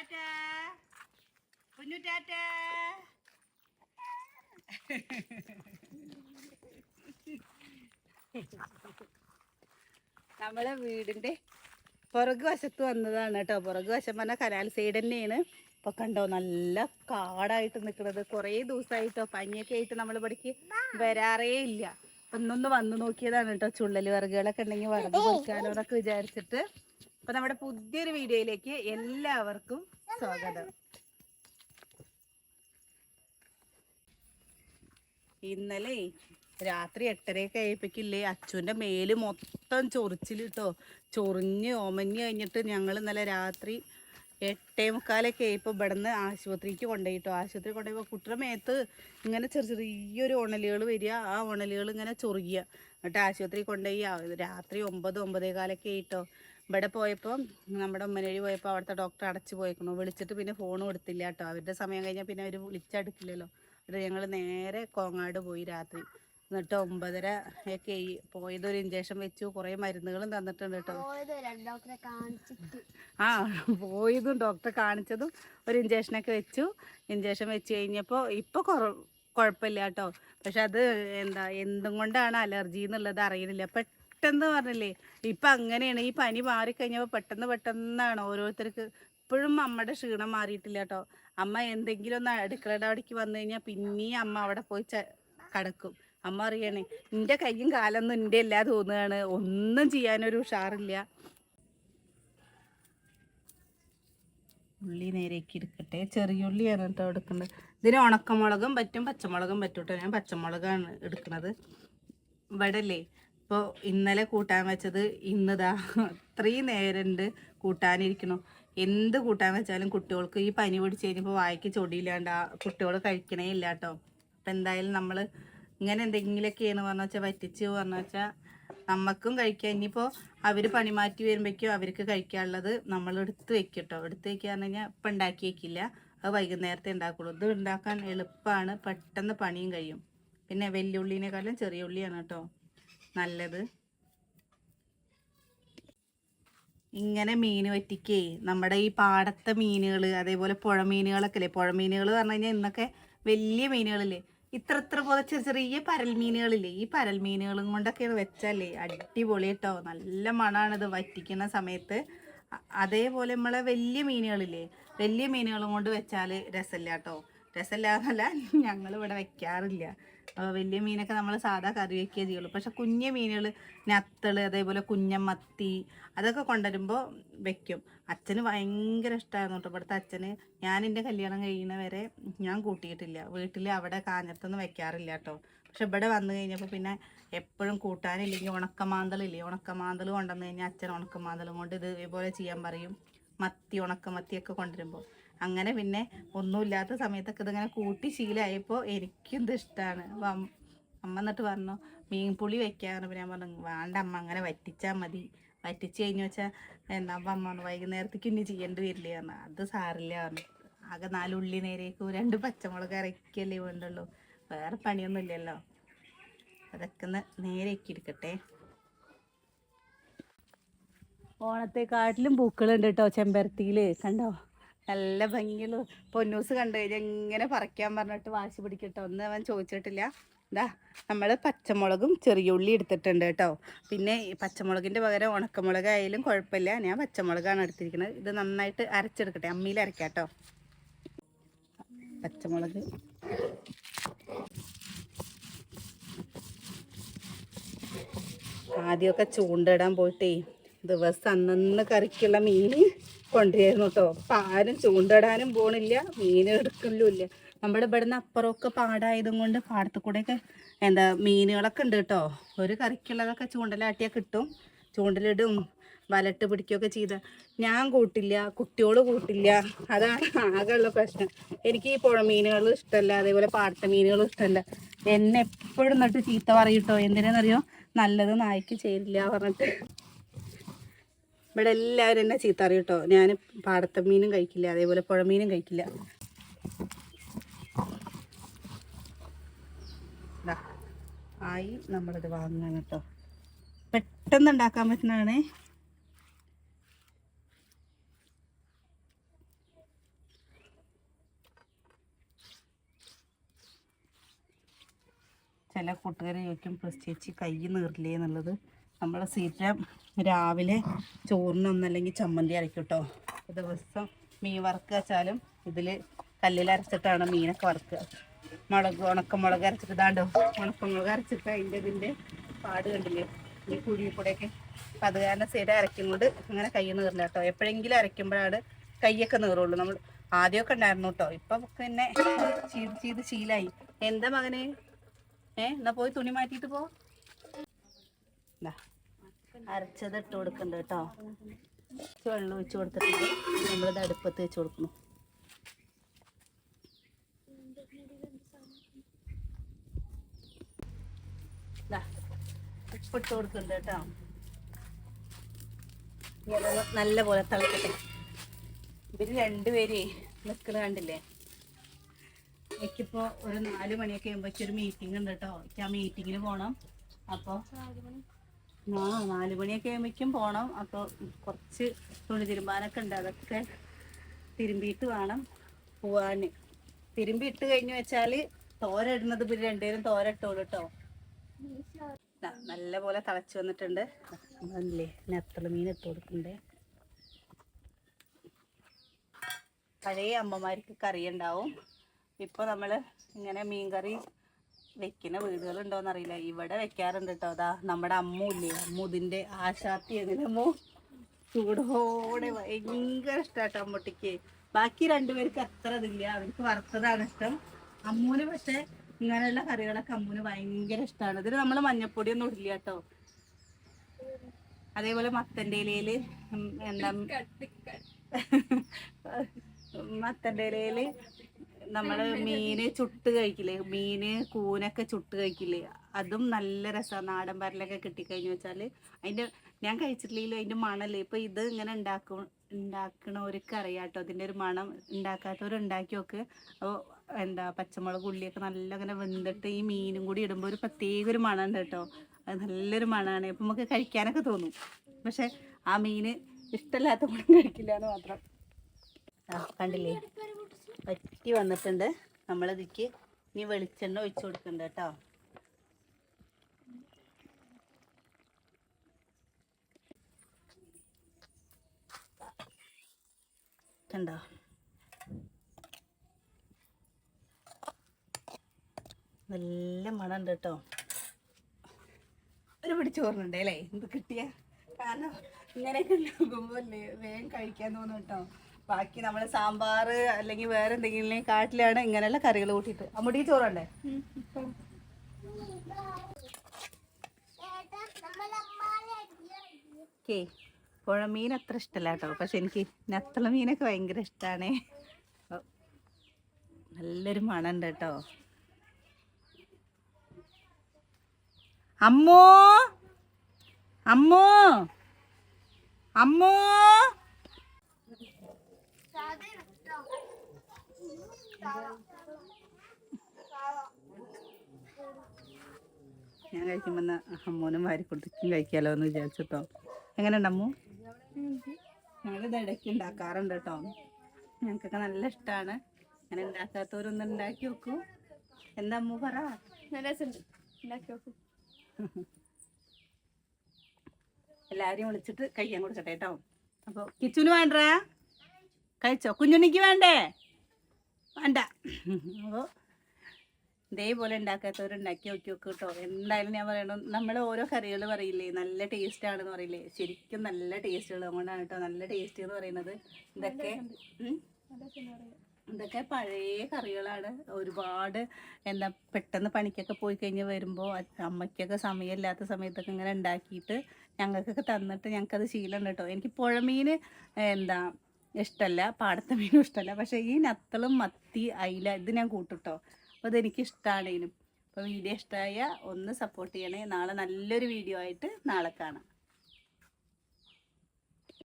ടാറ്റാ കുഞ്ഞു ടാറ്റാ. നമ്മളെ വീടിന്റെ പുറകു വശത്ത് വന്നതാണ് കേട്ടോ. പുറകു വശം പറഞ്ഞാൽ കനാൽ സൈഡ് തന്നെയാണ്. ഇപ്പൊ കണ്ടോ നല്ല കാടായിട്ട് നിൽക്കുന്നത്. കുറേ ദിവസമായിട്ടോ പനിയൊക്കെ ആയിട്ട് നമ്മൾ ഇവിടേക്ക് വരാറേ ഇല്ല. അപ്പൊ ഇന്നൊന്ന് വന്നു നോക്കിയതാണ് കേട്ടോ. ചുള്ളല് വിറകുകളൊക്കെ ഉണ്ടെങ്കിൽ വിറക് പൊറിക്കാലോ എന്നൊക്കെ വിചാരിച്ചിട്ട്. അപ്പൊ നമ്മുടെ പുതിയൊരു വീഡിയോയിലേക്ക് എല്ലാവർക്കും സ്വാഗതം. ഇന്നലെ രാത്രി 8:30 ആയപ്പോഴേക്കില്ലേ അച്ചുവിൻ്റെ മേല് മൊത്തം ചൊറിച്ചിലിട്ടോ. ചൊറിഞ്ഞ് ഓമഞ്ഞ് കഴിഞ്ഞിട്ട് ഞങ്ങൾ ഇന്നലെ രാത്രി 8:45 ആയപ്പോൾ ഇവിടെ നിന്ന് ആശുപത്രിക്ക് കൊണ്ടുപോയിട്ടോ. ആശുപത്രി കൊണ്ടുപോയപ്പോൾ കുട്ടിയുടെ മേത്ത് ഇങ്ങനെ ചെറിയൊരു ഉണലുകൾ വരിക. ആ ഉണലുകൾ ഇങ്ങനെ ചൊറിയുക. എന്നിട്ട് ആശുപത്രി കൊണ്ടുപോയി രാത്രി 9-9:15 ആയിട്ടോ. ഇവിടെ പോയപ്പോൾ നമ്മുടെ ഉമ്മനേഴി പോയപ്പോൾ അവിടുത്തെ ഡോക്ടർ അടച്ചു പോയേക്കണു. വിളിച്ചിട്ട് പിന്നെ ഫോൺ കൊടുത്തില്ല കേട്ടോ. അവരുടെ സമയം കഴിഞ്ഞാൽ പിന്നെ അവർ വിളിച്ചെടുക്കില്ലല്ലോ. എന്നിട്ട് ഞങ്ങൾ നേരെ കോങ്ങാട് പോയി രാത്രി. എന്നിട്ട് 9:30 ഒക്കെ പോയത് ഒരു ഇഞ്ചക്ഷൻ വെച്ചു. കുറേ മരുന്നുകളും തന്നിട്ടുണ്ട് കേട്ടോ. ആ പോയതും ഡോക്ടറെ കാണിച്ചതും ഒരു ഇഞ്ചക്ഷനൊക്കെ വെച്ചു. ഇഞ്ചക്ഷൻ വെച്ച് കഴിഞ്ഞപ്പോൾ ഇപ്പോൾ കുഴപ്പമില്ല കേട്ടോ. പക്ഷെ അത് എന്തും കൊണ്ടാണ് അലർജി എന്നുള്ളത് അറിയുന്നില്ല. പെട്ടെന്ന് പറഞ്ഞില്ലേ ഇപ്പം അങ്ങനെയാണ്. ഈ പനി മാറിക്കഴിഞ്ഞപ്പോൾ പെട്ടെന്നാണ് ഓരോരുത്തർക്ക്. ഇപ്പോഴും അമ്മയുടെ ക്ഷീണം മാറിയിട്ടില്ല കേട്ടോ. അമ്മ എന്തെങ്കിലും ഒന്ന് അടുക്കളയുടെ അവിടേക്ക് വന്നു കഴിഞ്ഞാൽ പിന്നെയും അമ്മ അവിടെ പോയി കിടക്കും. അമ്മ അറിയണേ എൻ്റെ കയ്യും കാലൊന്നും എൻ്റെ എല്ലാ തോന്നുകയാണ്. ഒന്നും ചെയ്യാനൊരു ഉഷാറില്ല. ഉള്ളി നേരേക്ക് എടുക്കട്ടെ. ചെറിയ ഉള്ളിയാണ് കേട്ടോ എടുക്കുന്നത്. ഇതിന് ഉണക്കമുളകും പറ്റും പച്ചമുളകും പറ്റും കേട്ടോ. ഞാൻ പച്ചമുളകാണ് എടുക്കുന്നത്. ഇവിടെ അല്ലേ ഇപ്പോൾ ഇന്നലെ കൂട്ടാൻ വെച്ചത് ഇന്നിതാ അത്രയും നേരമുണ്ട് കൂട്ടാനിരിക്കണു. എന്ത് കൂട്ടാൻ വെച്ചാലും കുട്ടികൾക്ക് ഈ പനി പിടിച്ച് കഴിഞ്ഞപ്പോൾ വായിക്ക് ചൊടിയില്ലാണ്ട് കുട്ടികൾ കഴിക്കണേ ഇല്ല കേട്ടോ. അപ്പം എന്തായാലും നമ്മൾ ഇങ്ങനെ എന്തെങ്കിലുമൊക്കെയാണ് പറഞ്ഞു വെച്ചാൽ വറ്റിച്ച് പറഞ്ഞു വെച്ചാൽ നമുക്കും കഴിക്കാം. ഇനിയിപ്പോൾ അവർ പണി മാറ്റി വരുമ്പോഴേക്കും അവർക്ക് കഴിക്കാനുള്ളത് നമ്മൾ എടുത്ത് വെക്കും കേട്ടോ. എടുത്ത് വെക്കുക പറഞ്ഞു കഴിഞ്ഞാൽ ഇപ്പം ഉണ്ടാക്കി വയ്ക്കില്ല. അത് വൈകുന്നേരത്തെ ഉണ്ടാക്കുള്ളൂ. ഇത് ഉണ്ടാക്കാൻ എളുപ്പമാണ്. പെട്ടെന്ന് പണിയും കഴിയും. പിന്നെ വെല്ലുള്ളിനേക്കാളും ചെറിയ ഉള്ളിയാണ് കേട്ടോ നല്ലത്. ഇങ്ങനെ മീൻ വറ്റിക്കേ നമ്മുടെ ഈ പാടത്തെ മീനുകൾ അതേപോലെ പുഴ മീനുകളൊക്കെ അല്ലേ. പുഴ മീനുകൾ പറഞ്ഞു കഴിഞ്ഞാൽ ഇന്നൊക്കെ വലിയ മീനുകളില്ലേ. ഇത്ര പോലെ ചെറിയ പരൽ മീനുകളില്ലേ. ഈ പരൽ മീനുകളും കൊണ്ടൊക്കെയാണ് വെച്ചാലേ അടിപൊളി കേട്ടോ. നല്ല മണമാണിത് വറ്റിക്കുന്ന സമയത്ത്. അതേപോലെ നമ്മളെ വലിയ മീനുകളില്ലേ. വലിയ മീനുകളും കൊണ്ട് വെച്ചാൽ രസമില്ല കേട്ടോ. രസമില്ലാന്നല്ല ഞങ്ങളിവിടെ വെക്കാറില്ല. വലിയ മീനൊക്കെ നമ്മൾ സാധാ കറി വയ്ക്കുകയേ ചെയ്യുള്ളൂ. പക്ഷെ കുഞ്ഞ മീനുകൾ നത്തൾ അതേപോലെ കുഞ്ഞമത്തി അതൊക്കെ കൊണ്ടുവരുമ്പോൾ വെക്കും. അച്ഛന് ഭയങ്കര ഇഷ്ടമായിരുന്നു കേട്ടോ. ഇവിടുത്തെ അച്ഛന് ഞാൻ എൻ്റെ കല്യാണം കഴിയുന്ന വരെ ഞാൻ കൂട്ടിയിട്ടില്ല. വീട്ടിൽ അവിടെ കാഞ്ഞത്തൊന്നും വെക്കാറില്ല കേട്ടോ. പക്ഷെ ഇവിടെ വന്നു കഴിഞ്ഞപ്പോൾ പിന്നെ എപ്പോഴും കൂട്ടാനില്ലെങ്കിൽ ഉണക്കമാന്തളില്ലേ. ഉണക്കമാന്തൾ കൊണ്ടുവന്ന് കഴിഞ്ഞാൽ അച്ഛൻ ഉണക്കമാന്തളും കൊണ്ട് ഇതേപോലെ ചെയ്യാൻ പറയും. ഉണക്കമത്തിയൊക്കെ കൊണ്ടുവരുമ്പോൾ അങ്ങനെ പിന്നെ ഒന്നുമില്ലാത്ത സമയത്തൊക്കെ ഇതിങ്ങനെ കൂട്ടി ശീലമായപ്പോൾ എനിക്കും ഇത് ഇഷ്ടമാണ്. അമ്മ എന്നിട്ട് പറഞ്ഞു മീൻപുളി വെക്കാറുണ്ട്. ഞാൻ പറഞ്ഞു വേണ്ട അമ്മ അങ്ങനെ വറ്റിച്ചാൽ മതി. വറ്റിച്ച് കഴിഞ്ഞു വെച്ചാൽ അപ്പം അമ്മ പറഞ്ഞു വൈകുന്നേരത്തേക്ക് ഇനി ചെയ്യേണ്ടി വരില്ല പറഞ്ഞു. അത് സാറില്ല പറഞ്ഞു. ആകെ 4 ഉള്ളി നേരേക്കും 2 പച്ചമുളക് അരയ്ക്കല്ലേ വേണ്ടുള്ളൂ. വേറെ പണിയൊന്നും ഇല്ലല്ലോ. അതൊക്കെ ഒന്ന് നേരേക്ക് എടുക്കട്ടെ. ഓണത്തെക്കാട്ടിലും പൂക്കളുണ്ട് കേട്ടോ ചെമ്പരത്തിയിൽ. കണ്ടോ നല്ല ഭംഗിയുള്ളൂ. പൊന്നൂസ് കണ്ടു കഴിഞ്ഞാൽ ഇങ്ങനെ പറിക്കാൻ പറഞ്ഞിട്ട് വാശി പിടിക്കട്ടോ. ഒന്നും അവൻ ചോദിച്ചിട്ടില്ല. ഇതാ നമ്മൾ പച്ചമുളകും ചെറിയ ഉള്ളി എടുത്തിട്ടുണ്ട് കേട്ടോ. പിന്നെ പച്ചമുളകിൻ്റെ പകരം ഉണക്കമുളകായാലും കുഴപ്പമില്ല. ഞാൻ പച്ചമുളകാണ് എടുത്തിരിക്കുന്നത്. ഇത് നന്നായിട്ട് അരച്ചെടുക്കട്ടെ. അമ്മിയിൽ അരക്കാം കേട്ടോ. പച്ചമുളക് ആദ്യമൊക്കെ ചൂണ്ടയിടാൻ പോയിട്ടേ ദിവസം അന്നന്ന് കറിക്കുള്ള മീൻ കൊണ്ടുവരുന്നു കേട്ടോ. അപ്പം ആരും ചൂണ്ടയിടാനും പോണില്ല, മീൻ എടുക്കലുമില്ല. നമ്മുടെ ഇവിടെ നിന്ന് അപ്പുറമൊക്കെ പാടായതും കൊണ്ട് പാടത്തു കൂടെയൊക്കെ മീനുകളൊക്കെ ഉണ്ട് കേട്ടോ. ഒരു കറിക്കുള്ളതൊക്കെ ചൂണ്ടലാട്ടിയാൽ കിട്ടും. ചൂണ്ടലിടും വലട്ട് പിടിക്കുകയൊക്കെ ചെയ്ത ഞാൻ കൂട്ടില്ല, കുട്ടികൾ കൂട്ടില്ല. അതാണ് ആകെയുള്ള പ്രശ്നം. എനിക്ക് ഈ പുഴ മീനുകൾ ഇഷ്ടമല്ല, അതേപോലെ പാടത്തെ മീനുകളും ഇഷ്ടമല്ല. എന്നെ എപ്പോഴും നട്ട് ചീത്ത പറയൂട്ടോ. എന്തിനാണെന്നറിയോ? നല്ലത് നായ്ക്ക് ചേരില്ല പറഞ്ഞിട്ട്. ഇവിടെ എല്ലാവരും എന്നെ ചീത്ത അറിയും കേട്ടോ. ഞാൻ പാടത്തെ മീനും കഴിക്കില്ല, അതേപോലെ പുഴ മീനും കഴിക്കില്ല. ആയി നമ്മളിത് വാങ്ങാൻ കേട്ടോ. പെട്ടെന്ന് ഉണ്ടാക്കാൻ പറ്റുന്നതാണേ. ചില കൂട്ടുകാർ ചോദിക്കും പ്ലസ് ചേച്ചി കൈ നീറില്ലേ എന്നുള്ളത്. നമ്മൾ സ്ഥിരം രാവിലെ ചോറിനൊന്നല്ലെങ്കിൽ ചമ്മന്തി അരയ്ക്കും കേട്ടോ. ദിവസം മീൻ വറുക്കുക വെച്ചാലും ഇതിൽ കല്ലിൽ അരച്ചിട്ടാണ് മീനൊക്കെ വറുക്കുക. ഉണക്കമുളക് അരച്ചിട്ട് ഇതാണ്ടോ, ഉണക്കമുളക് അരച്ചിട്ട് ഇതിൻ്റെ പാട് കണ്ടില്ലേ ഈ കുഴി കൂടെയൊക്കെ. അപ്പം അത് കാരണം സ്ഥിരം അരയ്ക്കുകൊണ്ട് അങ്ങനെ കൈ നീറില്ല കേട്ടോ. എപ്പോഴെങ്കിലും അരയ്ക്കുമ്പോഴാണ് കൈയൊക്കെ നീറുള്ളൂ. നമ്മൾ ആദ്യമൊക്കെ ഉണ്ടായിരുന്നു കേട്ടോ. ഇപ്പം പിന്നെ ചെയ്ത് ശീലായി. എന്താ മകനെ? എന്നാ പോയി തുണി മാറ്റിയിട്ട് പോ. അരച്ചത് ഇട്ട് കൊടുക്കണ്ട കേട്ടോ. വെള്ളം ഒഴിച്ച് കൊടുത്തിട്ട് നമ്മളിത് അടുപ്പത്ത് വെച്ച് കൊടുക്കുന്നു. ഉപ്പിട്ട് കൊടുക്കുന്നുണ്ട് കേട്ടോ. നല്ല പോലെ തിളക്കട്ടെ. ഇവര് രണ്ടുപേരെ നിൽക്കണ കണ്ടില്ലേ. എനിക്കിപ്പോൾ ഒരു 4 മണിയൊക്കെ ആകുമ്പോൾ ഒരു മീറ്റിംഗ് ഉണ്ട് കേട്ടോ. എനിക്ക് ആ മീറ്റിങ്ങിന് പോകണം. അപ്പോൾ 4 മണിയൊക്കെ ആകുമ്പോഴേക്കും പോകണം. അപ്പോൾ കുറച്ച് തുണി തിരുമ്പാനൊക്കെ ഉണ്ട്. അതൊക്കെ തിരുമ്പിയിട്ട് വേണം പോവാൻ. തിരുമ്പി ഇട്ട് കഴിഞ്ഞ് വെച്ചാൽ തോര ഇടുന്നത് ഇവർ രണ്ടുപേരും തോര ഇട്ടോളൂ കേട്ടോ. നല്ല പോലെ തിളച്ച് വന്നിട്ടുണ്ട്. അതല്ലേ നെത്തള മീൻ ഇട്ട് കൊടുക്കണ്ടേ. പഴയ അമ്മമാർക്ക് കറി ഉണ്ടാവും. ഇപ്പോൾ നമ്മൾ ഇങ്ങനെ മീൻ കറി വെക്കുന്ന വീടുകളുണ്ടോയെന്നറിയില്ല. ഇവിടെ വെക്കാറുണ്ട് കേട്ടോ. അതാ നമ്മുടെ അമ്മു ഇല്ലേ, അമ്മു ഇതിൻ്റെ ആശാത്തി എങ്ങനെയമ്മോ ചൂടോടെ ഭയങ്കര ഇഷ്ടമാട്ടോ അമ്മൂട്ടിക്ക്. ബാക്കി രണ്ടുപേർക്ക് അത്ര ഇതില്ല, അവർക്ക് വറുത്തതാണ് ഇഷ്ടം. അമ്മൂന് പക്ഷെ ഇങ്ങനെയുള്ള കറികളൊക്കെ അമ്മൂന് ഭയങ്കര ഇഷ്ടമാണ്. ഇതിൽ നമ്മൾ മഞ്ഞപ്പൊടിയൊന്നും ഇടില്ല കേട്ടോ. അതേപോലെ മത്തൻ്റെ ഇലയിൽ എന്താ മത്തൻ്റെ ഇലയിൽ നമ്മൾ മീന് ചുട്ട് കഴിക്കില്ലേ, മീന് കൂനൊക്കെ ചുട്ട് കഴിക്കില്ലേ, അതും നല്ല രസമാണ്. നാടൻ പരലൊക്കെ കിട്ടിക്കഴിഞ്ഞു വെച്ചാൽ അതിൻ്റെ ഞാൻ കഴിച്ചിട്ടില്ലെങ്കിലും അതിൻ്റെ മണല്ലേ. ഇപ്പോൾ ഇത് ഇങ്ങനെ ഉണ്ടാക്കണവർക്ക് അറിയാം കേട്ടോ അതിൻ്റെ ഒരു മണം. ഉണ്ടാക്കാത്തവർ ഉണ്ടാക്കി നോക്ക്. അപ്പോൾ എന്താ പച്ചമുളക് ഉള്ളിയൊക്കെ നല്ല ഇങ്ങനെ വെന്തിട്ട് ഈ മീനും കൂടി ഇടുമ്പോൾ ഒരു പ്രത്യേക ഒരു മണം ഉണ്ട് കേട്ടോ. അത് നല്ലൊരു മണമാണ്. അപ്പം നമുക്ക് കഴിക്കാനൊക്കെ തോന്നും. പക്ഷെ ആ മീന് ഇഷ്ടമില്ലാത്ത കൂടെ കഴിക്കില്ല എന്ന് മാത്രം. കണ്ടില്ലേ വറ്റി വന്നിട്ടുണ്ട്. നമ്മളിതിക്ക് ഇനി വെളിച്ചെണ്ണ ഒഴിച്ചു കൊടുക്കുന്നുണ്ട് കേട്ടോ. കണ്ടോ നല്ല മണം ഉണ്ട് കേട്ടോ. ഒരു പിടി ചോറിനുണ്ട് അല്ലേ. എന്ത് കിട്ടിയ കാരണം ഇങ്ങനെയൊക്കെ ഉണ്ടാക്കുമ്പോൾ അല്ലേ വേഗം കഴിക്കാൻ തോന്നും കേട്ടോ. ബാക്കി നമ്മൾ സാമ്പാർ അല്ലെങ്കിൽ വേറെ എന്തെങ്കിലും കാട്ടിലാണ് ഇങ്ങനെയുള്ള കറികൾ കൂട്ടിയിട്ട്. അമ്മൂട്ടി ചോറുണ്ടേ. ഓക്കേ, പുഴമീൻ അത്ര ഇഷ്ടമല്ല കേട്ടോ. പക്ഷെ എനിക്ക് നെത്തള മീനൊക്കെ ഭയങ്കര ഇഷ്ടമാണ്. നല്ലൊരു മണമുണ്ട് കേട്ടോ. അമ്മോ അമ്മോ അമ്മോ ഞാൻ കഴിക്കുമ്പോൾ അമ്മൂനും വാരി കൊടുത്തിട്ടും കഴിക്കാമല്ലോ എന്ന് വിചാരിച്ചിട്ടോ. എങ്ങനെയുണ്ട് അമ്മു? ഞങ്ങളിത് ഇടയ്ക്ക് ഉണ്ടാക്കാറുണ്ട് കേട്ടോ. ഞങ്ങൾക്കൊക്കെ നല്ല ഇഷ്ടമാണ്. അങ്ങനെ ഉണ്ടാക്കാത്തവരൊന്നും ഉണ്ടാക്കി നോക്കൂ. എന്താ അമ്മു പറ? ഉണ്ടാക്കി നോക്കൂ. എല്ലാവരെയും വിളിച്ചിട്ട് കഴിക്കാൻ കൊടുക്കട്ടെ കേട്ടോ. അപ്പോൾ കിച്ചുന് വേണ്ടേ? കഴിച്ചോ? കുഞ്ഞുണ്ണിക്ക് വേണ്ടേ? വേണ്ട. അപ്പോൾ ഇതേപോലെ ഉണ്ടാക്കാത്തവരുണ്ടാക്കി നോക്കി നോക്കും കേട്ടോ. എന്തായാലും ഞാൻ പറയണം, നമ്മൾ ഓരോ കറികൾ പറയില്ലേ നല്ല ടേസ്റ്റ് ആണെന്ന് പറയില്ലേ, ശരിക്കും നല്ല ടേസ്റ്റുകൾ അതുകൊണ്ടാണ് കേട്ടോ നല്ല ടേസ്റ്റ് എന്ന് പറയുന്നത്. ഇതൊക്കെ പഴയ കറികളാണ്. ഒരുപാട് എന്താ പെട്ടെന്ന് പണിക്കൊക്കെ പോയി കഴിഞ്ഞ് വരുമ്പോൾ അമ്മയ്ക്കൊക്കെ സമയമില്ലാത്ത സമയത്തൊക്കെ ഇങ്ങനെ ഉണ്ടാക്കിയിട്ട് ഞങ്ങൾക്കൊക്കെ തന്നിട്ട് ഞങ്ങൾക്കത് ശീലമുണ്ട് കേട്ടോ. എനിക്ക് പുഴമീൻ എന്താ ഇഷ്ടമല്ല, പാടത്തെ മീനും ഇഷ്ടമല്ല. പക്ഷേ ഈ നത്തളും മത്തി അയില ഇത് ഞാൻ കൂട്ടുട്ടോ. അപ്പോൾ അതെനിക്കിഷ്ടമാണ്. ഇതിനും അപ്പോൾ വീഡിയോ ഇഷ്ടമായ ഒന്ന് സപ്പോർട്ട് ചെയ്യണേ. നാളെ നല്ലൊരു വീഡിയോ ആയിട്ട് നാളെ കാണാം.